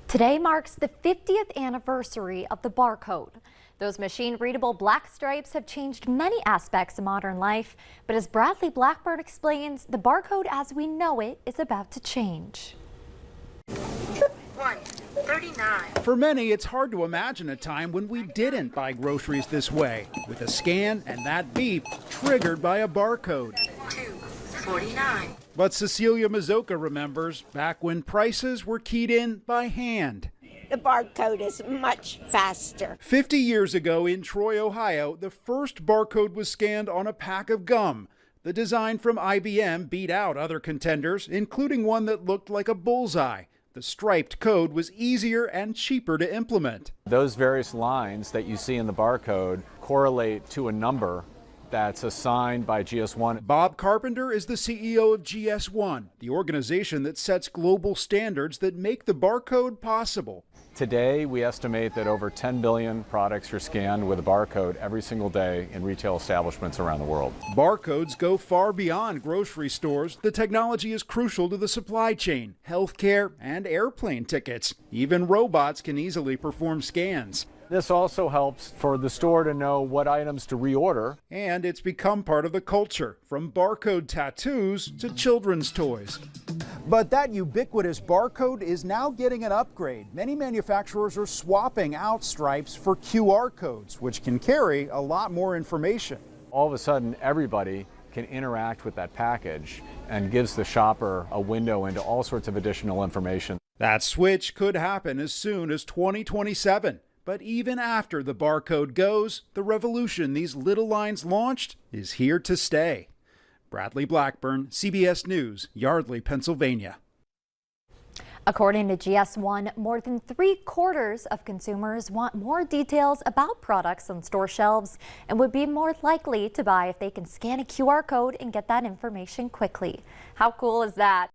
Today marks the 50th anniversary of the barcode. Those machine-readable black stripes have changed many aspects of modern life, but as Bradley Blackburn explains, the barcode as we know it is about to change. 139. For many, it's hard to imagine a time when we didn't buy groceries this way, with a scan and that beep triggered by a barcode. 249. But Cecilia Mazoka remembers back when prices were keyed in by hand. The barcode is much faster. 50 years ago in Troy, Ohio, the first barcode was scanned on a pack of gum. The design from IBM beat out other contenders, including one that looked like a bullseye. The striped code was easier and cheaper to implement. Those various lines that you see in the barcode correlate to a number that's assigned by GS1. Bob Carpenter is the CEO of GS1, the organization that sets global standards that make the barcode possible. Today, we estimate that over 10 billion products are scanned with a barcode every single day in retail establishments around the world. Barcodes go far beyond grocery stores. The technology is crucial to the supply chain, healthcare, and airplane tickets. Even robots can easily perform scans. This also helps for the store to know what items to reorder. And it's become part of the culture, from barcode tattoos to children's toys. But that ubiquitous barcode is now getting an upgrade. Many manufacturers are swapping out stripes for QR codes, which can carry a lot more information. All of a sudden, everybody can interact with that package and gives the shopper a window into all sorts of additional information. That switch could happen as soon as 2027. But even after the barcode goes, the revolution these little lines launched is here to stay. Bradley Blackburn, CBS News, Yardley, Pennsylvania. According to GS1, more than 3/4 of consumers want more details about products on store shelves and would be more likely to buy if they can scan a QR code and get that information quickly. How cool is that?